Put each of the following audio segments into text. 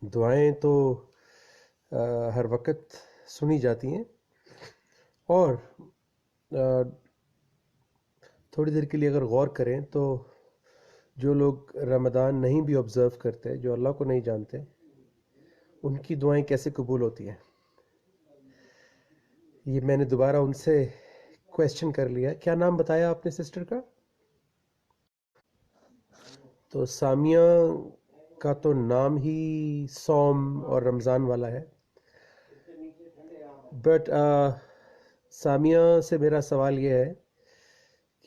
دعائیں تو ہر وقت سنی جاتی ہیں، اور تھوڑی دیر کے لیے اگر غور کریں تو جو لوگ رمضان نہیں بھی آبزرو کرتے، جو اللہ کو نہیں جانتے، ان کی دعائیں کیسے قبول ہوتی ہیں؟ یہ میں نے دوبارہ ان سے کویسچن کر لیا. کیا نام بتایا آپ نے سسٹر کا؟ تو سامیہ کا تو نام ہی صوم اور رمضان والا ہے، بٹ سامیہ سے میرا سوال یہ ہے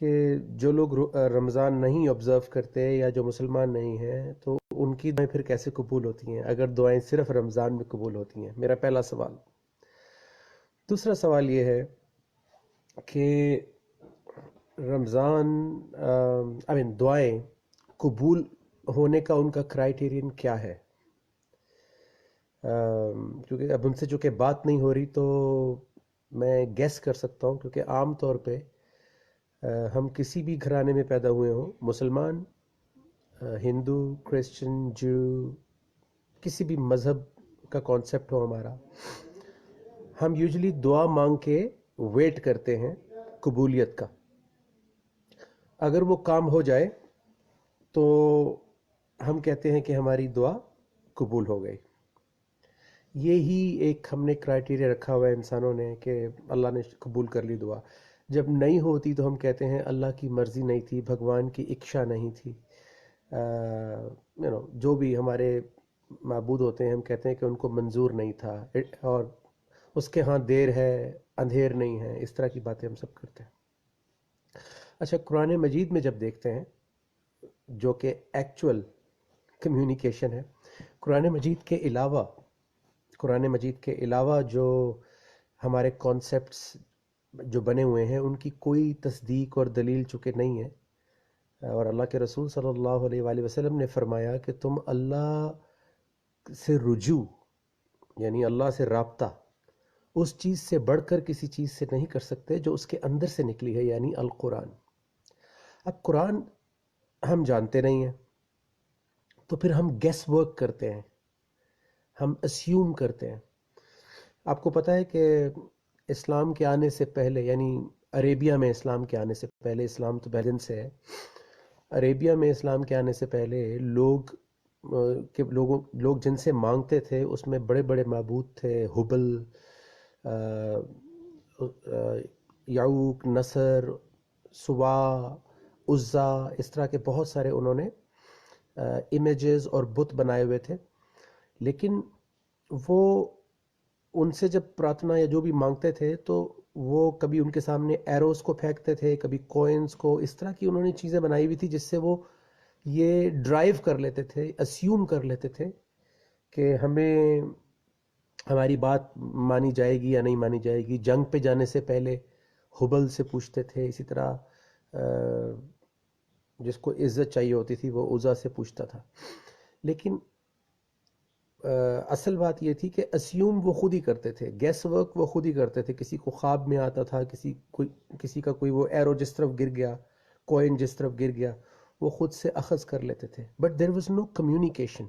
کہ جو لوگ رمضان نہیں آبزرو کرتے یا جو مسلمان نہیں ہیں، تو ان کی دعائیں پھر کیسے قبول ہوتی ہیں اگر دعائیں صرف رمضان میں قبول ہوتی ہیں؟ میرا پہلا سوال. دوسرا سوال یہ ہے کہ رمضان دعائیں قبول ہونے کا ان کا کرائیٹیرین کیا ہے؟ کیونکہ اب ان سے جو کہ بات نہیں ہو رہی تو میں گیس کر سکتا ہوں، کیونکہ عام طور پہ ہم کسی بھی گھرانے میں پیدا ہوئے ہوں، مسلمان، ہندو، کرسچن، جو کسی بھی مذہب کا کانسیپٹ ہو ہمارا، ہم یوزلی دعا مانگ کے ویٹ کرتے ہیں قبولیت کا. اگر وہ کام ہو جائے تو ہم کہتے ہیں کہ ہماری دعا قبول ہو گئی. یہی ایک ہم نے کرائیٹیریا رکھا ہوا ہے انسانوں نے کہ اللہ نے قبول کر لی دعا. جب نہیں ہوتی تو ہم کہتے ہیں اللہ کی مرضی نہیں تھی، بھگوان کی اکشا نہیں تھی. جو بھی ہمارے معبود ہوتے ہیں ہم کہتے ہیں کہ ان کو منظور نہیں تھا، اور اس کے ہاں دیر ہے اندھیر نہیں ہے. اس طرح کی باتیں ہم سب کرتے ہیں. اچھا، قرآن مجید میں جب دیکھتے ہیں جو کہ ایکچول کمیونیکیشن ہے، قرآن مجید کے علاوہ جو ہمارے کانسیپٹس جو بنے ہوئے ہیں ان کی کوئی تصدیق اور دلیل چونکہ نہیں ہے. اور اللہ کے رسول صلی اللہ علیہ وآلہ وسلم نے فرمایا کہ تم اللہ سے رجوع، یعنی اللہ سے رابطہ، اس چیز سے بڑھ کر کسی چیز سے نہیں کر سکتے جو اس کے اندر سے نکلی ہے، یعنی القرآن. اب قرآن ہم جانتے نہیں ہیں تو پھر ہم گیس ورک کرتے ہیں، ہم اسیوم کرتے ہیں. آپ کو پتہ ہے کہ اسلام کے آنے سے پہلے، یعنی عربیہ میں اسلام کے آنے سے پہلے، اسلام تو پہلے سے ہے، عربیہ میں اسلام کے آنے سے پہلے لوگ جن سے مانگتے تھے اس میں بڑے بڑے معبود تھے. ہبل، یعوق، نصر، سوا، عزا، اس طرح کے بہت سارے انہوں نے امیجز اور بت بنائے ہوئے تھے. لیکن وہ ان سے جب پراتھنا یا جو بھی مانگتے تھے تو وہ کبھی ان کے سامنے ایروز کو پھینکتے تھے، کبھی کوئنز کو. اس طرح کی انہوں نے چیزیں بنائی ہوئی تھی جس سے وہ یہ ڈرائیو کر لیتے تھے، اسیوم کر لیتے تھے کہ ہماری بات مانی جائے گی یا نہیں مانی جائے گی. جنگ پہ جانے سے پہلے ہبل سے پوچھتے تھے. اسی طرح جس کو عزت چاہیے ہوتی تھی وہ عزا سے پوچھتا تھا. لیکن اصل بات یہ تھی کہ اسیوم وہ خود ہی کرتے تھے، گیس ورک وہ خود ہی کرتے تھے. کسی کو خواب میں آتا تھا، کسی کا کوئی وہ ایرو جس طرف گر گیا، کوئن جس طرف گر گیا، وہ خود سے اخذ کر لیتے تھے. But there was no communication,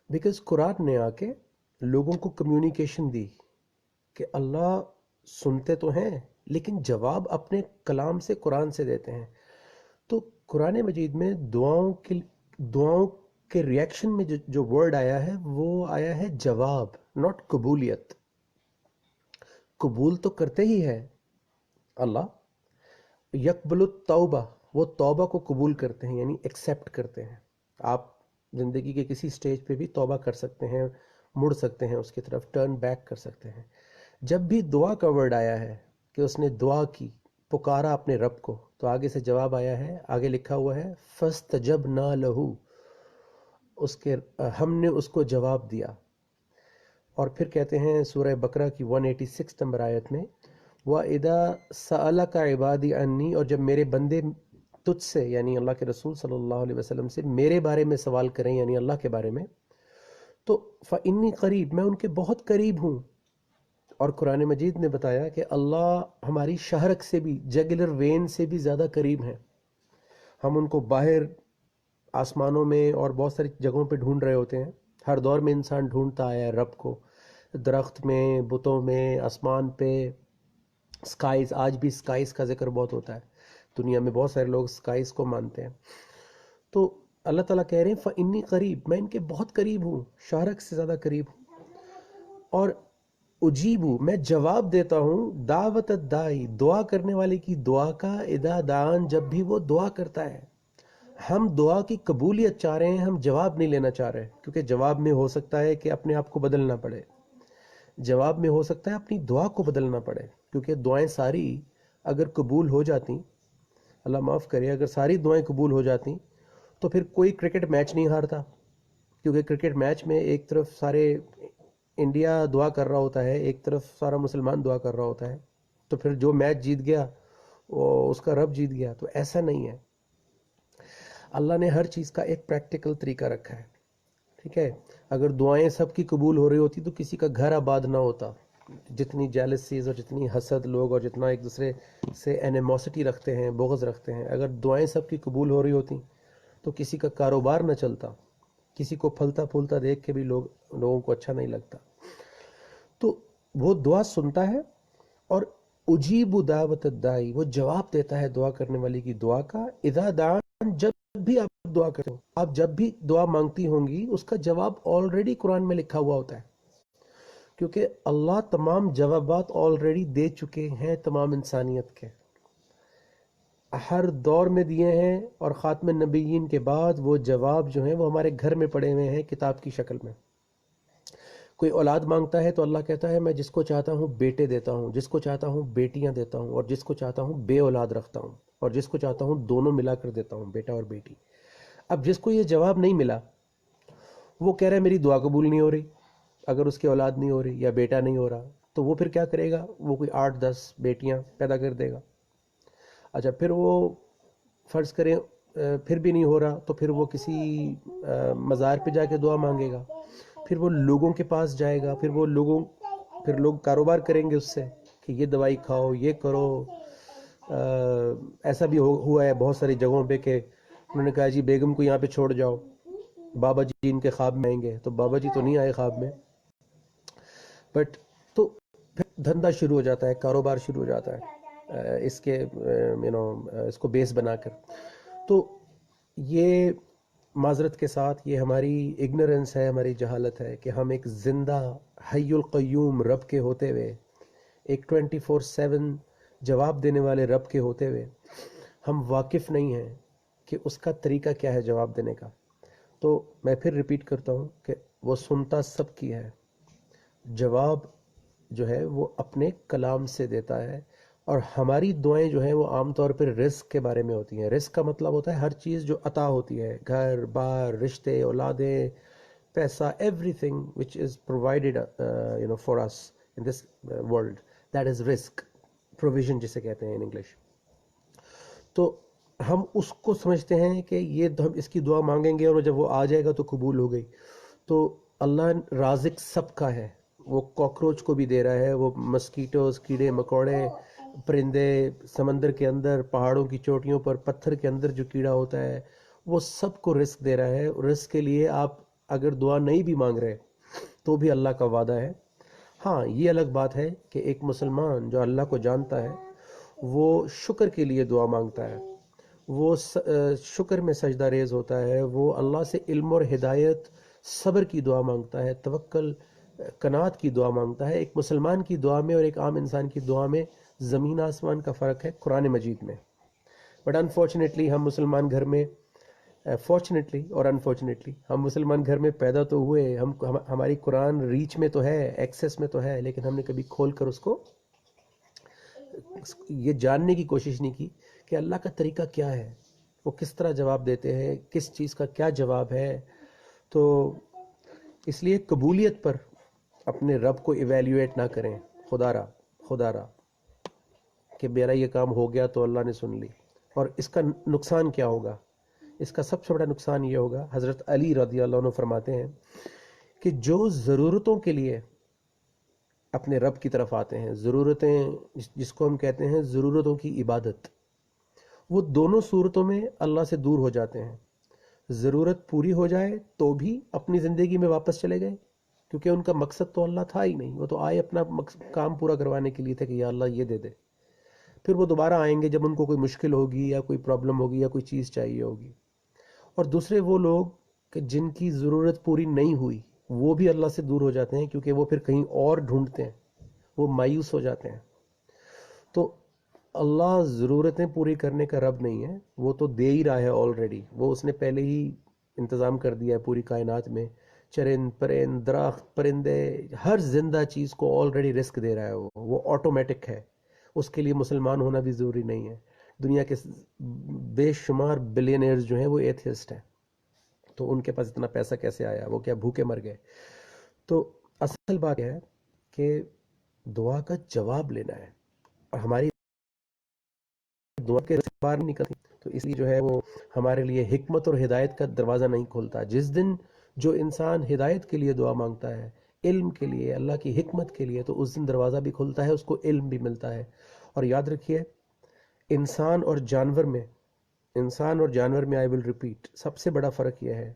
because Quran نے آ کے لوگوں کو کمیونیکیشن دی کہ اللہ سنتے تو ہیں لیکن جواب اپنے کلام سے، قرآن سے دیتے ہیں. تو قرآن مجید میں دعاؤں کے ریاکشن میں جو ورڈ آیا ہے وہ آیا ہے جواب، ناٹ قبولیت. قبول تو کرتے ہی ہے اللہ، یقبل التوبہ، وہ توبہ کو قبول کرتے ہیں، یعنی ایکسیپٹ کرتے ہیں. آپ زندگی کے کسی سٹیج پہ بھی توبہ کر سکتے ہیں، مڑ سکتے ہیں اس کی طرف، ٹرن بیک کر سکتے ہیں. جب بھی دعا کا ورڈ آیا ہے کہ اس نے دعا کی، پکارا اپنے رب کو، تو آگے سے جواب آیا ہے. آگے لکھا ہوا ہے فَاسْتَجَبْنَا لَهُ، ہم نے اس کو جواب دیا. اور پھر کہتے ہیں سورہ بقرہ کی 186 نمبر آیت میں وَإِذَا سَأَلَكَ عِبَادِي عَنِّي، اور جب میرے بندے تجھ سے، یعنی اللہ کے رسول صلی اللہ علیہ وسلم سے، میرے بارے میں سوال کریں، یعنی اللہ کے بارے میں، تو فَإِنِّي قریب، میں ان کے بہت قریب ہوں. اور قرآن مجید نے بتایا کہ اللہ ہماری شہرک سے بھی، جگلر وین سے بھی زیادہ قریب ہیں. ہم ان کو باہر آسمانوں میں اور بہت ساری جگہوں پہ ڈھونڈ رہے ہوتے ہیں. ہر دور میں انسان ڈھونڈتا آیا ہے رب کو، درخت میں، بتوں میں، آسمان پہ، سکائز. آج بھی سکائز کا ذکر بہت ہوتا ہے دنیا میں، بہت سارے لوگ سکائز کو مانتے ہیں. تو اللہ تعالیٰ کہہ رہے ہیں فَإِنِّي قریب، میں ان کے بہت قریب ہوں، شارک سے زیادہ قریب ہوں. اور اجیبو، میں جواب دیتا ہوں، دعوت الدائی، دعا کرنے والے کی دعا کا، اذا دعان، جب بھی وہ دعا کرتا ہے. ہم دعا کی قبولیت چاہ رہے ہیں، ہم جواب نہیں لینا چاہ رہے، کیونکہ جواب میں ہو سکتا ہے کہ اپنے آپ کو بدلنا پڑے، جواب میں ہو سکتا ہے اپنی دعا کو بدلنا پڑے. کیونکہ دعائیں ساری اگر قبول ہو جاتی، اللہ معاف کرے، اگر ساری دعائیں قبول ہو جاتی تو پھر کوئی کرکٹ میچ نہیں ہارتا. کیونکہ کرکٹ میچ میں ایک طرف سارے انڈیا دعا کر رہا ہوتا ہے، ایک طرف سارا مسلمان دعا کر رہا ہوتا ہے، تو پھر جو میچ جیت گیا وہ اس کا رب جیت گیا. تو ایسا نہیں ہے. اللہ نے ہر چیز کا ایک پریکٹیکل طریقہ رکھا ہے. ٹھیک ہے، اگر دعائیں سب کی قبول ہو رہی ہوتی تو کسی کا گھر آباد نہ ہوتا. جتنی جیلسیز اور جتنی حسد لوگ اور جتنا ایک دوسرے سے اینیموسٹی رکھتے ہیں، بغض رکھتے ہیں، اگر دعائیں سب کی قبول ہو رہی ہوتی تو کسی کا کاروبار نہ چلتا، کسی کو پھلتا پھولتا دیکھ کے بھی لوگوں کو اچھا نہیں لگتا. تو وہ دعا سنتا ہے، اور اجیب دعوت الدائی، وہ جواب دیتا ہے دعا کرنے والے کی دعا کا، اذا دعان، جب بھی آپ دعا کرتے ہو، آپ جب بھی دعا مانگتی ہوں گی، اس کا جواب آلریڈی قرآن میں لکھا ہوا ہوتا ہے. کیونکہ اللہ تمام جوابات آلریڈی دے چکے ہیں تمام انسانیت کے، ہر دور میں دیے ہیں، اور خاتم النبیین کے بعد وہ جواب جو ہیں وہ ہمارے گھر میں پڑے ہوئے ہیں کتاب کی شکل میں. کوئی اولاد مانگتا ہے تو اللہ کہتا ہے میں جس کو چاہتا ہوں بیٹے دیتا ہوں، جس کو چاہتا ہوں بیٹیاں دیتا ہوں، اور جس کو چاہتا ہوں بے اولاد رکھتا ہوں، اور جس کو چاہتا ہوں دونوں ملا کر دیتا ہوں، بیٹا اور بیٹی. اب جس کو یہ جواب نہیں ملا، وہ کہہ رہا ہے میری دعا قبول نہیں ہو رہی. اگر اس کی اولاد نہیں ہو رہی یا بیٹا نہیں ہو رہا تو وہ پھر کیا کرے گا؟ وہ کوئی 8-10 بیٹیاں پیدا کر دے گا. اچھا، پھر وہ فرض کریں پھر بھی نہیں ہو رہا تو پھر وہ کسی مزار پہ جا کے دعا مانگے گا، پھر وہ لوگوں کے پاس جائے گا، پھر لوگ کاروبار کریں گے اس سے کہ یہ دوائی کھاؤ، یہ کرو. ایسا بھی ہوا ہے بہت ساری جگہوں پہ کہ انہوں نے کہا جی بیگم کو یہاں پہ چھوڑ جاؤ، بابا جی ان کے خواب میں آئیں گے. تو بابا جی تو نہیں آئے خواب میں، بٹ تو پھر دھندا شروع ہو جاتا ہے، کاروبار شروع ہو جاتا ہے اس کے اس کو بیس بنا کر. تو یہ معذرت کے ساتھ یہ ہماری اگنورنس ہے، ہماری جہالت ہے کہ ہم ایک زندہ حی القیوم رب کے ہوتے ہوئے، ایک 24/7 جواب دینے والے رب کے ہوتے ہوئے ہم واقف نہیں ہیں کہ اس کا طریقہ کیا ہے جواب دینے کا. تو میں پھر ریپیٹ کرتا ہوں کہ وہ سنتا سب کی ہے، جواب جو ہے وہ اپنے کلام سے دیتا ہے. اور ہماری دعائیں جو ہیں وہ عام طور پر رزق کے بارے میں ہوتی ہیں. رزق کا مطلب ہوتا ہے ہر چیز جو عطا ہوتی ہے، گھر بار، رشتے، اولادیں، پیسہ، everything which is provided for us in this world, that is رزق، پروویژن جسے کہتے ہیں ان انگلش. تو ہم اس کو سمجھتے ہیں کہ یہ ہم اس کی دعا مانگیں گے اور جب وہ آ جائے گا تو قبول ہو گئی. تو اللہ رازق سب کا ہے، وہ کاکروچ کو بھی دے رہا ہے، وہ مسکیٹوز، کیڑے مکوڑے، پرندے، سمندر کے اندر، پہاڑوں کی چوٹیوں پر، پتھر کے اندر جو کیڑا ہوتا ہے، وہ سب کو رزق دے رہا ہے. رزق کے لیے آپ اگر دعا نہیں بھی مانگ رہے تو بھی اللہ کا وعدہ ہے. ہاں، یہ الگ بات ہے کہ ایک مسلمان جو اللہ کو جانتا ہے وہ شکر کے لیے دعا مانگتا ہے، وہ شکر میں سجدہ ریز ہوتا ہے، وہ اللہ سے علم اور ہدایت، صبر کی دعا مانگتا ہے، توکل، قناعت کی دعا مانگتا ہے. ایک مسلمان کی دعا میں اور ایک عام انسان کی دعا میں زمین آسمان کا فرق ہے قرآن مجید میں. بٹ انفارچونیٹلی ہم مسلمان گھر میں، فارچونیٹلی اور انفارچونیٹلی ہم مسلمان گھر میں پیدا تو ہوئے، ہماری قرآن ریچ میں تو ہے، ایکسیس میں تو ہے، لیکن ہم نے کبھی کھول کر اس کو یہ جاننے کی کوشش نہیں کی کہ اللہ کا طریقہ کیا ہے، وہ کس طرح جواب دیتے ہیں، کس چیز کا کیا جواب ہے. تو اس لیے قبولیت پر اپنے رب کو ایویلیویٹ نہ کریں خدا را کہ میرا یہ کام ہو گیا تو اللہ نے سن لی. اور اس کا نقصان کیا ہوگا؟ اس کا سب سے بڑا نقصان یہ ہوگا، حضرت علی رضی اللہ عنہ فرماتے ہیں کہ جو ضرورتوں کے لیے اپنے رب کی طرف آتے ہیں، ضرورتیں جس کو ہم کہتے ہیں ضرورتوں کی عبادت، وہ دونوں صورتوں میں اللہ سے دور ہو جاتے ہیں. ضرورت پوری ہو جائے تو بھی اپنی زندگی میں واپس چلے گئے، کیونکہ ان کا مقصد تو اللہ تھا ہی نہیں، وہ تو آئے اپنا کام پورا کروانے کے لیے تھے کہ یا اللہ یہ دے دے. پھر وہ دوبارہ آئیں گے جب ان کو کوئی مشکل ہوگی یا کوئی پرابلم ہوگی یا کوئی چیز چاہیے ہوگی. اور دوسرے وہ لوگ کہ جن کی ضرورت پوری نہیں ہوئی، وہ بھی اللہ سے دور ہو جاتے ہیں، کیونکہ وہ پھر کہیں اور ڈھونڈتے ہیں، وہ مایوس ہو جاتے ہیں. تو اللہ ضرورتیں پوری کرنے کا رب نہیں ہے، وہ تو دے ہی رہا ہے آلریڈی. وہ اس نے پہلے ہی انتظام کر دیا ہے پوری کائنات میں، چرند پرند درخت پرندے ہر زندہ چیز کو آلریڈی رزق دے رہا ہے. وہ آٹومیٹک ہے، اس کے لیے مسلمان ہونا بھی ضروری نہیں ہے. دنیا کے بے شمار بلینئرز جو ہیں وہ ایتھیسٹ ہیں، تو ان کے پاس اتنا پیسہ کیسے آیا؟ وہ کیا بھوکے مر گئے؟ تو اصل بات یہ ہے کہ دعا کا جواب لینا ہے، اور ہماری دعا کے باہر نہیں نکلتی، تو اس لیے جو ہے وہ ہمارے لیے حکمت اور ہدایت کا دروازہ نہیں کھولتا. جس دن جو انسان ہدایت کے لیے دعا مانگتا ہے، علم کے لیے، اللہ کی حکمت کے لیے، تو اس دن دروازہ بھی کھلتا ہے، اس کو علم بھی ملتا ہے. اور یاد رکھیے، انسان اور جانور میں آئی ول ریپیٹ، سب سے بڑا فرق یہ ہے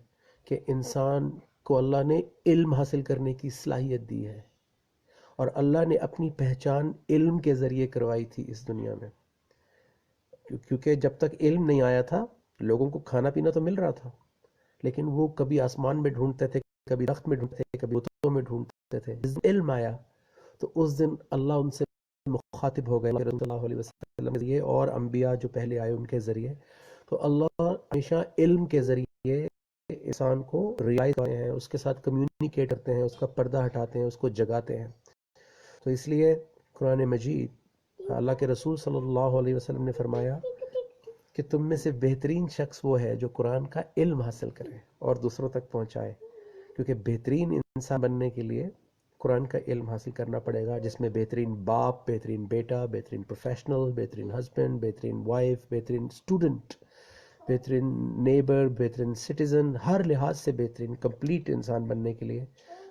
کہ انسان کو اللہ نے علم حاصل کرنے کی صلاحیت دی ہے، اور اللہ نے اپنی پہچان علم کے ذریعے کروائی تھی اس دنیا میں. کیونکہ جب تک علم نہیں آیا تھا، لوگوں کو کھانا پینا تو مل رہا تھا، لیکن وہ کبھی آسمان میں ڈھونڈتے تھے، کبھی درخت میں ڈھونڈتے تھے، کبھی بتوں میں ڈھونڈتے تھے. جس دن علم آیا تو اس دن اللہ ان سے مخاطب ہو گئے رسول اللہ علیہ وسلم کے ذریعے اور انبیاء جو پہلے آئے ان کے ذریعے. تو اللہ ہمیشہ علم کے ذریعے انسان کو رعایت کرتے ہیں، اس کے ساتھ کمیونیکیٹ کرتے ہیں، اس کا پردہ ہٹاتے ہیں، اس کو جگاتے ہیں. تو اس لیے قرآن مجید، اللہ کے رسول صلی اللہ علیہ وسلم نے فرمایا کہ تم میں سے بہترین شخص وہ ہے جو قرآن کا علم حاصل کرے اور دوسروں تک پہنچائے. کیونکہ بہترین انسان بننے کے لیے قرآن کا علم حاصل کرنا پڑے گا، جس میں بہترین باپ، بہترین بیٹا، بہترین پروفیشنل، بہترین ہسبینڈ، بہترین وائف، بہترین اسٹوڈنٹ، بہترین نیبر، بہترین سٹیزن، ہر لحاظ سے بہترین کمپلیٹ انسان بننے کے لیے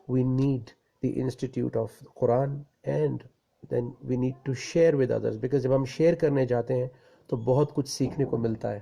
we need the institute of Quran. And then we need to share with others, because جب ہم شیئر کرنے جاتے ہیں تو بہت کچھ سیکھنے کو ملتا ہے.